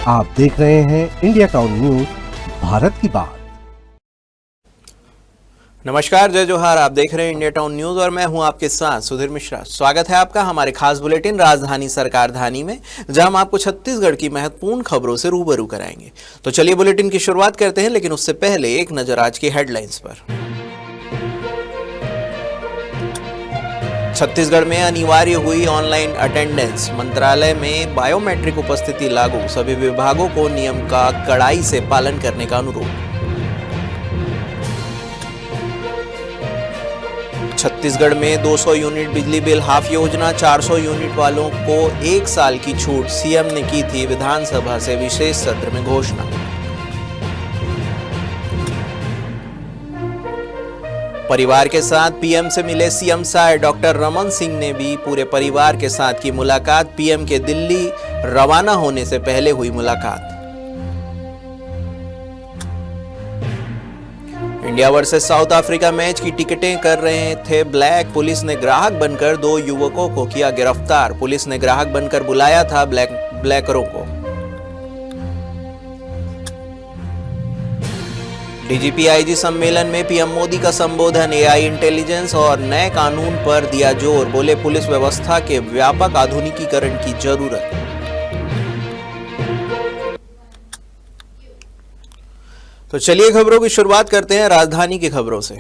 आप देख रहे हैं इंडिया टाउन न्यूज, भारत की बात। नमस्कार, जय जोहार। आप देख रहे हैं इंडिया टाउन न्यूज और मैं हूं आपके साथ सुधीर मिश्रा। स्वागत है आपका हमारे खास बुलेटिन राजधानी सरकार धानी में, जहां हम आपको छत्तीसगढ़ की महत्वपूर्ण खबरों से रूबरू कराएंगे। तो चलिए बुलेटिन की शुरुआत करते हैं, लेकिन उससे पहले एक नजर आज की हेडलाइंस पर। छत्तीसगढ़ में अनिवार्य हुई ऑनलाइन अटेंडेंस, मंत्रालय में बायोमेट्रिक उपस्थिति लागू, सभी विभागों को नियम का कड़ाई से पालन करने का अनुरोध। छत्तीसगढ़ में 200 यूनिट बिजली बिल हाफ योजना, 400 यूनिट वालों को 1 साल की छूट, सीएम ने की थी विधानसभा से विशेष सत्र में घोषणा। परिवार के साथ पीएम से मिले सीएम साय, डॉक्टर रमन सिंह ने भी पूरे परिवार के साथ की मुलाकात। पीएम के दिल्ली रवाना होने से पहले हुई मुलाकात। India versus south Africa match की टिकटें कर रहे थे ब्लैक, पुलिस ने ग्राहक बनकर 2 युवकों को किया गिरफ्तार। पुलिस ने ग्राहक बनकर बुलाया था ब्लैकरों को। डीजीपी आईजी सम्मेलन में पीएम मोदी का संबोधन, एआई इंटेलिजेंस और नए कानून पर दिया जोर, बोले पुलिस व्यवस्था के व्यापक आधुनिकीकरण की जरूरत। तो चलिए खबरों की शुरुआत करते हैं राजधानी की खबरों से।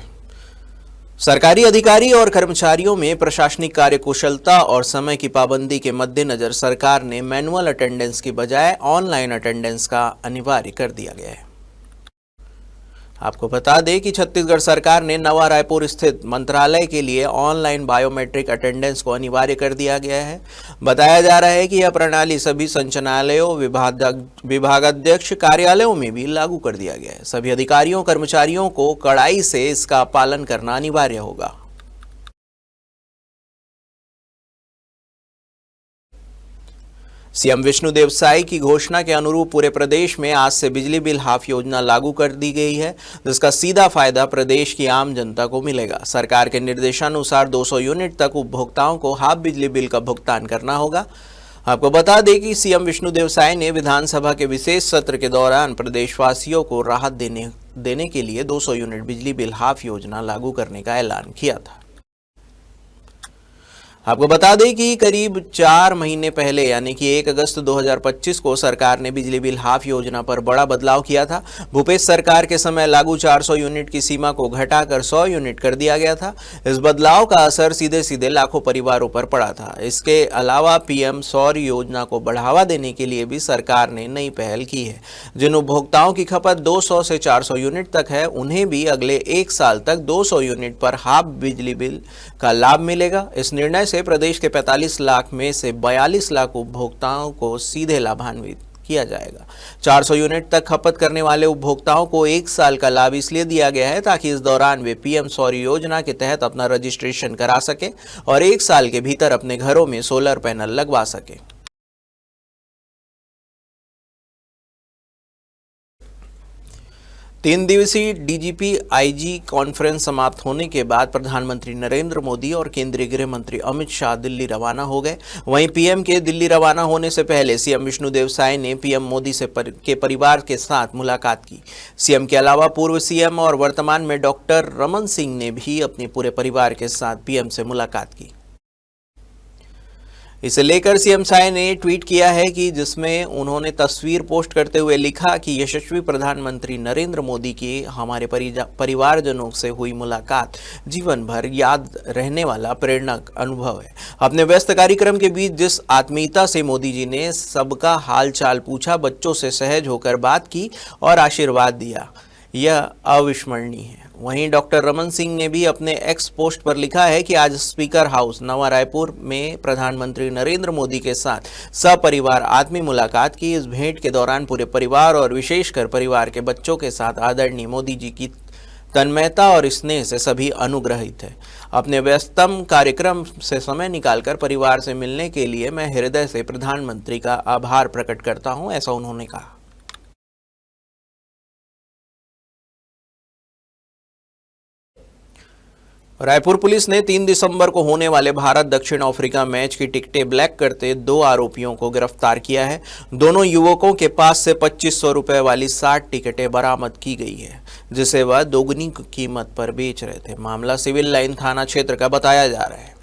सरकारी अधिकारी और कर्मचारियों में प्रशासनिक कार्यकुशलता और समय की पाबंदी के मद्देनजर सरकार ने मैनुअल अटेंडेंस की बजाय ऑनलाइन अटेंडेंस का अनिवार्य कर दिया गया है। आपको बता दें कि छत्तीसगढ़ सरकार ने नवा रायपुर स्थित मंत्रालय के लिए ऑनलाइन बायोमेट्रिक अटेंडेंस को अनिवार्य कर दिया गया है। बताया जा रहा है कि यह प्रणाली सभी संचालनालयों, विभागाध्यक्ष कार्यालयों में भी लागू कर दिया गया है। सभी अधिकारियों कर्मचारियों को कड़ाई से इसका पालन करना अनिवार्य होगा। सीएम विष्णुदेव साय की घोषणा के अनुरूप पूरे प्रदेश में आज से बिजली बिल हाफ योजना लागू कर दी गई है, जिसका सीधा फायदा प्रदेश की आम जनता को मिलेगा। सरकार के निर्देशानुसार 200 यूनिट तक उपभोक्ताओं को हाफ बिजली बिल का भुगतान करना होगा। आपको बता दें कि सीएम विष्णुदेव साय ने विधानसभा के विशेष सत्र के दौरान प्रदेशवासियों को राहत देने के लिए 200 यूनिट बिजली बिल हाफ योजना लागू करने का ऐलान किया था। आपको बता दें कि करीब 4 महीने पहले यानी कि 1 अगस्त 2025 को सरकार ने बिजली बिल हाफ योजना पर बड़ा बदलाव किया था। भूपेश सरकार के समय लागू 400 यूनिट की सीमा को घटाकर 100 यूनिट कर दिया गया था। इस बदलाव का असर सीधे सीधे लाखों परिवारों पर पड़ा था। इसके अलावा पीएम सौर योजना को बढ़ावा देने के लिए भी सरकार ने नई पहल की है। जिन उपभोक्ताओं की खपत 200 से 400 यूनिट तक है, उन्हें भी अगले 1 साल तक 200 यूनिट पर हाफ बिजली बिल का लाभ मिलेगा। इस निर्णय से प्रदेश के 45 लाख में से 42 लाख उपभोक्ताओं को सीधे लाभान्वित किया जाएगा। 400 यूनिट तक खपत करने वाले उपभोक्ताओं को 1 साल का लाभ इसलिए दिया गया है ताकि इस दौरान वे पीएम सौर योजना के तहत अपना रजिस्ट्रेशन करा सके और 1 साल के भीतर अपने घरों में सोलर पैनल लगवा सके। तीन दिवसीय डीजीपी आईजी कॉन्फ्रेंस समाप्त होने के बाद प्रधानमंत्री नरेंद्र मोदी और केंद्रीय गृह मंत्री अमित शाह दिल्ली रवाना हो गए। वहीं पीएम के दिल्ली रवाना होने से पहले सीएम विष्णुदेव साय ने पीएम मोदी के परिवार के साथ मुलाकात की। सीएम के अलावा पूर्व सीएम और वर्तमान में डॉक्टर रमन सिंह ने भी अपने पूरे परिवार के साथ पीएम से मुलाकात की। इसे लेकर सीएम साय ने ट्वीट किया है कि जिसमें उन्होंने तस्वीर पोस्ट करते हुए लिखा कि यशस्वी प्रधानमंत्री नरेंद्र मोदी की हमारे परिवारजनों से हुई मुलाकात जीवन भर याद रहने वाला प्रेरणादायक अनुभव है। अपने व्यस्त कार्यक्रम के बीच जिस आत्मीयता से मोदी जी ने सबका हाल चाल पूछा, बच्चों से सहज होकर बात की और आशीर्वाद दिया, यह अविस्मरणीय है। वहीं डॉक्टर रमन सिंह ने भी अपने एक्स पोस्ट पर लिखा है कि आज स्पीकर हाउस नवा रायपुर में प्रधानमंत्री नरेंद्र मोदी के साथ सपरिवार आत्मीय मुलाकात की। इस भेंट के दौरान पूरे परिवार और विशेषकर परिवार के बच्चों के साथ आदरणीय मोदी जी की तन्मयता और स्नेह से सभी अनुग्रहित है। अपने व्यस्तम कार्यक्रम से समय निकालकर परिवार से मिलने के लिए मैं हृदय से प्रधानमंत्री का आभार प्रकट करता हूं, ऐसा उन्होंने कहा। रायपुर पुलिस ने 3 दिसंबर को होने वाले भारत दक्षिण अफ्रीका मैच की टिकटें ब्लैक करते 2 आरोपियों को गिरफ्तार किया है। दोनों युवकों के पास से 2500 रुपए वाली 60 टिकटें बरामद की गई है, जिसे वह दोगुनी कीमत पर बेच रहे थे। मामला सिविल लाइन थाना क्षेत्र का बताया जा रहा है।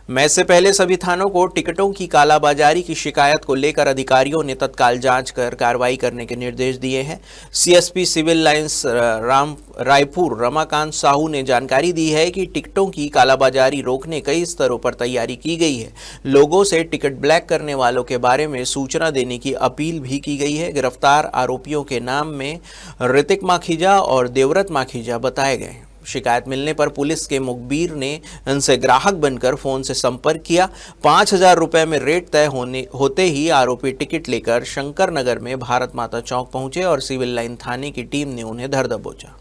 मैच से पहले सभी थानों को टिकटों की कालाबाजारी की शिकायत को लेकर अधिकारियों ने तत्काल जांच कर कार्रवाई करने के निर्देश दिए हैं। CSP Civil Lines Raipur Ramakant Sahu ने जानकारी दी है कि टिकटों की कालाबाजारी रोकने कई स्तरों पर तैयारी की गई है। लोगों से टिकट ब्लैक करने वालों के बारे में सूचना देने की अपील भी की गई है। गिरफ्तार आरोपियों के नाम में ऋतिक माखीजा और देवव्रत माखीजा बताए गए हैं। शिकायत मिलने पर पुलिस के मुखबिर ने इनसे ग्राहक बनकर फोन से संपर्क किया। 5000 रुपए में रेट तय होते ही आरोपी टिकट लेकर शंकर नगर में भारत माता चौक पहुंचे और सिविल लाइन थाने की टीम ने उन्हें धर दबोचा।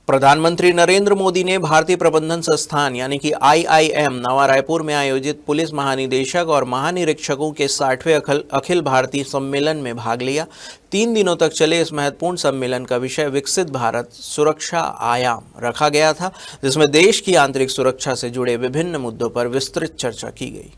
प्रधानमंत्री नरेंद्र मोदी ने भारतीय प्रबंधन संस्थान यानी कि IIM नवा रायपुर में आयोजित पुलिस महानिदेशक और महानिरीक्षकों के 60वें अखिल भारतीय सम्मेलन में भाग लिया। 3 दिनों तक चले इस महत्वपूर्ण सम्मेलन का विषय विकसित भारत सुरक्षा आयाम रखा गया था, जिसमें देश की आंतरिक सुरक्षा से जुड़े विभिन्न मुद्दों पर विस्तृत चर्चा की गई।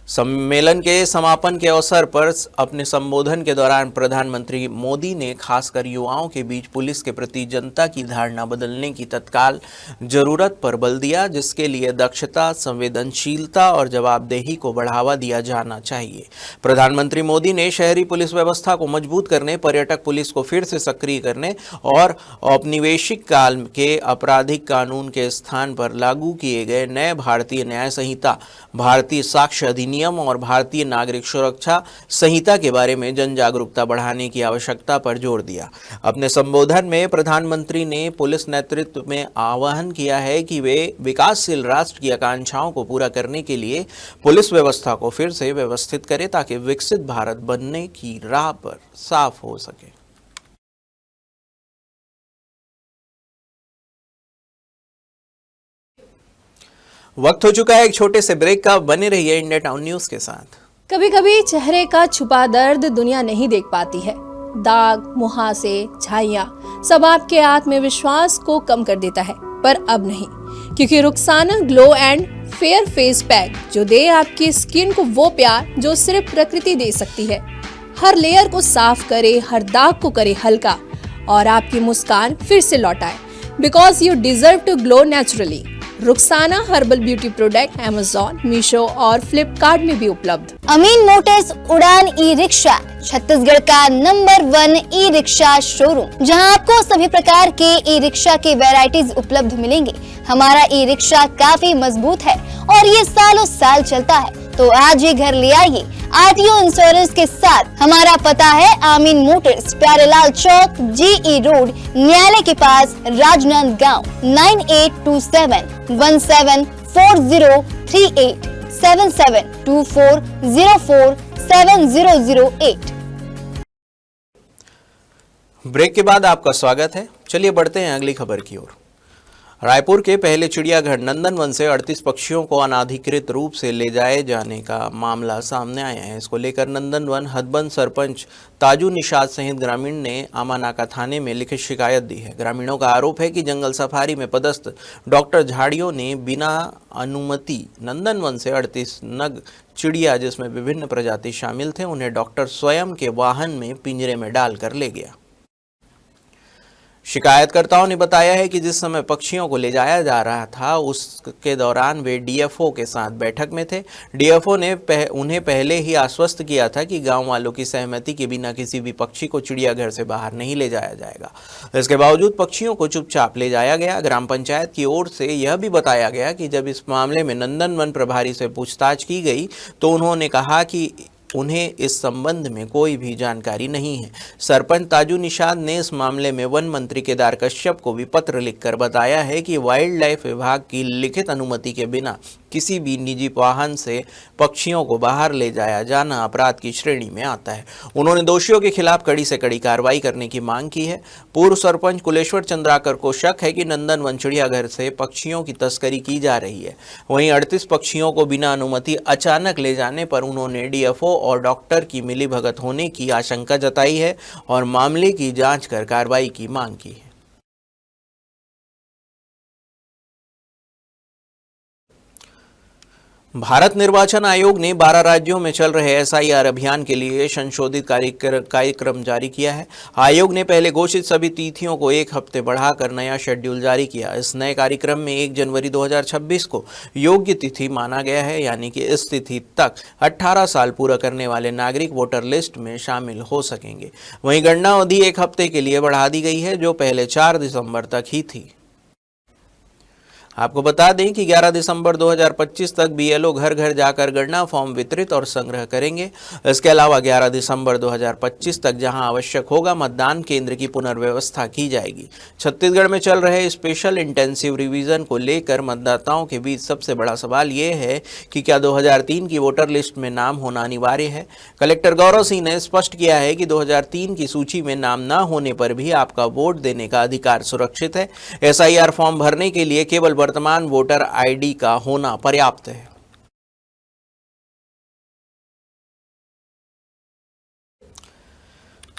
सम्मेलन के समापन के अवसर पर अपने संबोधन के दौरान प्रधानमंत्री मोदी ने खासकर युवाओं के बीच पुलिस के प्रति जनता की धारणा बदलने की तत्काल जरूरत पर बल दिया, जिसके लिए दक्षता, संवेदनशीलता और जवाबदेही को बढ़ावा दिया जाना चाहिए। प्रधानमंत्री मोदी ने शहरी पुलिस व्यवस्था को मजबूत करने, पर्यटक पुलिस को फिर से सक्रिय करने और औपनिवेशिक काल के आपराधिक कानून के स्थान पर लागू किए गए नए भारतीय न्याय संहिता, भारतीय साक्ष्य अधिनियम और भारतीय नागरिक सुरक्षा संहिता के बारे में जन जागरूकता बढ़ाने की आवश्यकता पर जोर दिया। अपने संबोधन में प्रधानमंत्री ने पुलिस नेतृत्व में आह्वान किया है कि वे विकासशील राष्ट्र की आकांक्षाओं को पूरा करने के लिए पुलिस व्यवस्था को फिर से व्यवस्थित करें, ताकि विकसित भारत बनने की राह पर साफ हो सके। वक्त हो चुका है एक छोटे से ब्रेक का। बने रहिए इंडिया टाउन न्यूज के साथ। कभी कभी चेहरे का छुपा दर्द दुनिया नहीं देख पाती है। दाग, मुहासे, झाइयां सब आपके आत्मविश्वास को कम कर देता है, पर अब नहीं, क्योंकि Rukhsana glow and fair face pack जो दे आपकी स्किन को वो प्यार जो सिर्फ प्रकृति दे सकती है। हर लेयर को साफ करे, हर दाग को करे हल्का और आपकी मुस्कान फिर से लौटाए, because you deserve to glow naturally. Rukhsana herbal beauty product Amazon, Meesho और फ्लिपकार्ट में भी उपलब्ध। अमीन मोटर्स उड़ान ई रिक्शा छत्तीसगढ़ का नंबर 1 ई रिक्शा शोरूम, जहां आपको सभी प्रकार के ई रिक्शा के वैरायटीज उपलब्ध मिलेंगे। हमारा ई रिक्शा काफी मजबूत है और ये सालों साल चलता है, तो आज ही घर ले आइए आरटीओ इंश्योरेंस के साथ। हमारा पता है अमीन मोटर्स, प्यारेलाल चौक, GE रोड, न्यायालय के पास, राजनांदगांव। 9827174038 7724047008। ब्रेक के बाद आपका स्वागत है। चलिए बढ़ते हैं अगली खबर की ओर। रायपुर के पहले चिड़ियाघर नंदनवन से 38 पक्षियों को अनाधिकृत रूप से ले जाए जाने का मामला सामने आया है। इसको लेकर नंदनवन हदबंद सरपंच ताजू निषाद सहित ग्रामीण ने आमानाका थाने में लिखित शिकायत दी है। ग्रामीणों का आरोप है कि जंगल सफारी में पदस्थ डॉक्टर झाड़ियों ने बिना अनुमति नंदनवन से 38 नग चिड़िया, जिसमें विभिन्न प्रजाति शामिल थे, उन्हें डॉक्टर स्वयं के वाहन में पिंजरे में डालकर ले गया। शिकायतकर्ताओं ने बताया है कि जिस समय पक्षियों को ले जाया जा रहा था उसके दौरान वे डीएफओ के साथ बैठक में थे। डीएफओ ने उन्हें पहले ही आश्वस्त किया था कि गांव वालों की सहमति के बिना किसी भी पक्षी को चिड़ियाघर से बाहर नहीं ले जाया जाएगा। इसके बावजूद पक्षियों को चुपचाप ले जाया गया। ग्राम पंचायत की ओर से यह भी बताया गया कि जब इस मामले में नंदनवन प्रभारी से पूछताछ की गई तो उन्होंने कहा कि उन्हें इस संबंध में कोई भी जानकारी नहीं है। सरपंच ताजू निषाद ने इस मामले में वन मंत्री केदार कश्यप को भी पत्र लिखकर बताया है कि वाइल्ड लाइफ विभाग की लिखित अनुमति के बिना किसी भी निजी वाहन से पक्षियों को बाहर ले जाया जाना अपराध की श्रेणी में आता है। उन्होंने दोषियों के खिलाफ कड़ी से कड़ी कार्रवाई करने की मांग की है। पूर्व सरपंच कुलेश्वर चंद्राकर को शक है कि नंदनवन चिड़ियाघर से पक्षियों की तस्करी की जा रही है। वहीं 38 पक्षियों को बिना अनुमति अचानक ले जाने पर उन्होंने डीएफओ और डॉक्टर की मिलीभगत होने की आशंका जताई है और मामले की जांच कर कार्रवाई की मांग की है। भारत निर्वाचन आयोग ने 12 राज्यों में चल रहे एसआईआर अभियान के लिए संशोधित कार्यक्रम जारी किया है। आयोग ने पहले घोषित सभी तिथियों को एक हफ्ते बढ़ाकर नया शेड्यूल जारी किया। इस नए कार्यक्रम में 1 जनवरी 2026 को योग्य तिथि माना गया है, यानी कि इस तिथि तक 18 साल पूरा करने वाले नागरिक वोटर लिस्ट में शामिल हो सकेंगे। वहीं गणना अवधि एक हफ्ते के लिए बढ़ा दी गई है, जो पहले 4 दिसंबर तक ही थी। आपको बता दें कि 11 दिसंबर 2025 तक बीएलओ घर घर जाकर गणना फॉर्म वितरित और संग्रह करेंगे। इसके अलावा 11 दिसंबर 2025 तक जहां आवश्यक होगा मतदान केंद्र की पुनर्व्यवस्था की जाएगी। छत्तीसगढ़ में चल रहे स्पेशल इंटेंसिव रिवीजन को लेकर मतदाताओं के बीच सबसे बड़ा सवाल ये है कि क्या 2003 की वोटर लिस्ट में नाम होना अनिवार्य है। कलेक्टर गौरव सिंह ने स्पष्ट किया है कि 2003 की सूची में नाम न होने पर भी आपका वोट देने का अधिकार सुरक्षित है। एसआईआर फॉर्म भरने के लिए केवल वर्तमान वोटर आईडी का होना पर्याप्त है।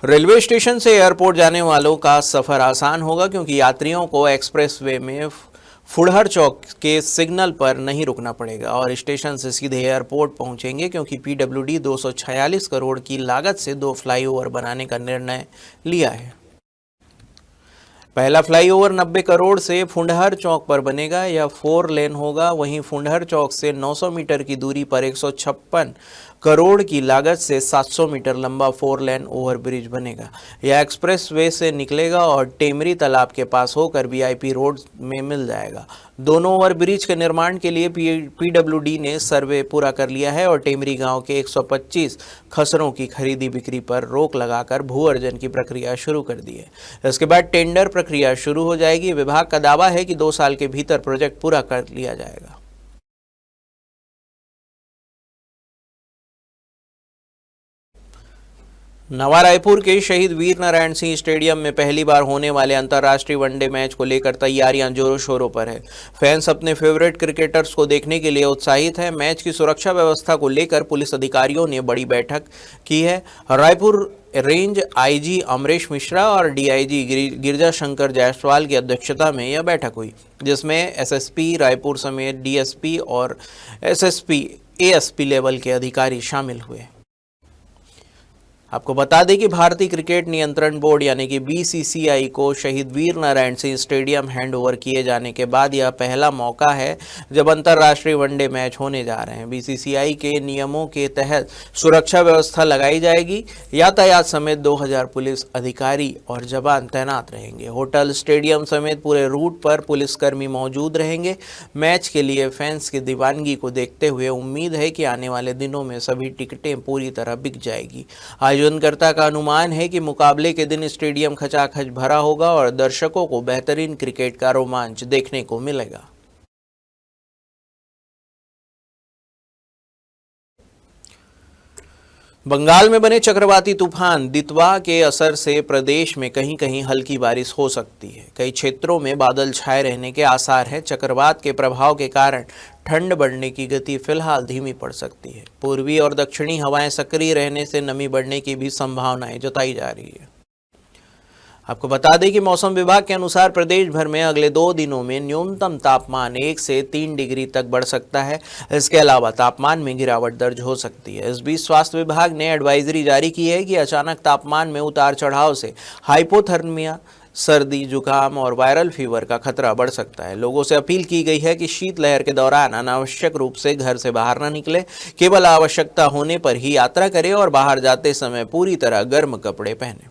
रेलवे स्टेशन से एयरपोर्ट जाने वालों का सफर आसान होगा, क्योंकि यात्रियों को एक्सप्रेसवे में फुड़हर चौक के सिग्नल पर नहीं रुकना पड़ेगा और स्टेशन से सीधे एयरपोर्ट पहुंचेंगे, क्योंकि पीडब्ल्यूडी 246 करोड़ की लागत से 2 फ्लाईओवर बनाने का निर्णय लिया है। पहला फ्लाईओवर 90 करोड़ से फुंडहर चौक पर बनेगा। यह 4 लेन होगा। वहीं फुंडहर चौक से 900 मीटर की दूरी पर 156 करोड़ की लागत से 700 मीटर लंबा 4 लेन ओवरब्रिज बनेगा। यह एक्सप्रेस वे से निकलेगा और टेमरी तालाब के पास होकर वीआईपी रोड में मिल जाएगा। दोनों ओवरब्रिज के निर्माण के लिए पीडब्ल्यूडी ने सर्वे पूरा कर लिया है और टेमरी गांव के 125 खसरों की खरीदी बिक्री पर रोक लगाकर भू अर्जन की प्रक्रिया शुरू कर दी है। इसके बाद टेंडर प्रक्रिया शुरू हो जाएगी। विभाग का दावा है कि 2 साल के भीतर प्रोजेक्ट पूरा कर लिया जाएगा। नवा रायपुर के शहीद वीर नारायण सिंह स्टेडियम में पहली बार होने वाले अंतर्राष्ट्रीय वनडे मैच को लेकर तैयारियां जोरों शोरों पर है। फैंस अपने फेवरेट क्रिकेटर्स को देखने के लिए उत्साहित है। मैच की सुरक्षा व्यवस्था को लेकर पुलिस अधिकारियों ने बड़ी बैठक की है। रायपुर रेंज आईजी अमरेश मिश्रा और डीआईजी गिरजा शंकर जायसवाल की अध्यक्षता में यह बैठक हुई, जिसमें एसएसपी रायपुर समेत डीएसपी और एसएसपी एएसपी लेवल के अधिकारी शामिल हुए। आपको बता दें कि भारतीय क्रिकेट नियंत्रण बोर्ड यानी कि बीसीसीआई को शहीद वीर नारायण सिंह स्टेडियम हैंडओवर किए जाने के बाद यह पहला मौका है जब अंतर्राष्ट्रीय वनडे मैच होने जा रहे हैं। बीसीसीआई के नियमों के तहत सुरक्षा व्यवस्था लगाई जाएगी। यातायात समेत 2000 पुलिस अधिकारी और जवान तैनात रहेंगे। होटल, स्टेडियम समेत पूरे रूट पर पुलिसकर्मी मौजूद रहेंगे। मैच के लिए फैंस की दीवानगी को देखते हुए उम्मीद है कि आने वाले दिनों में सभी टिकटें पूरी तरह बिक जाएगी। आयोजनकर्ता का अनुमान है कि मुकाबले के दिन स्टेडियम खचाखच भरा होगा और दर्शकों को बेहतरीन क्रिकेट का रोमांच देखने को मिलेगा। बंगाल में बने चक्रवाती तूफान दितवा के असर से प्रदेश में कहीं कहीं हल्की बारिश हो सकती है। कई क्षेत्रों में बादल छाए रहने के आसार हैं। चक्रवात के प्रभाव के कारण ठंड बढ़ने की गति फिलहाल धीमी पड़ सकती है। पूर्वी और दक्षिणी हवाएं सक्रिय रहने से नमी बढ़ने की भी संभावनाएं जताई जा रही है। आपको बता दें कि मौसम विभाग के अनुसार प्रदेश भर में अगले 2 दिनों में न्यूनतम तापमान 1 से 3 डिग्री तक बढ़ सकता है। इसके अलावा तापमान में गिरावट दर्ज हो सकती है। इस बीच स्वास्थ्य विभाग ने एडवाइजरी जारी की है कि अचानक तापमान में उतार चढ़ाव से हाइपोथर्मिया, सर्दी, जुकाम और वायरल फीवर का खतरा बढ़ सकता है। लोगों से अपील की गई है कि शीतलहर के दौरान अनावश्यक रूप से घर से बाहर न निकले। केवल आवश्यकता होने पर ही यात्रा करें और बाहर जाते समय पूरी तरह गर्म कपड़े पहनें।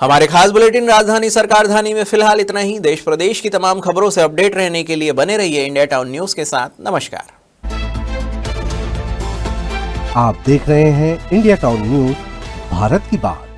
हमारे खास बुलेटिन राजधानी सरकारधानी में फिलहाल इतना ही। देश प्रदेश की तमाम खबरों से अपडेट रहने के लिए बने रहिए इंडिया टाउन न्यूज के साथ। नमस्कार। आप देख रहे हैं इंडिया टाउन न्यूज, भारत की बात।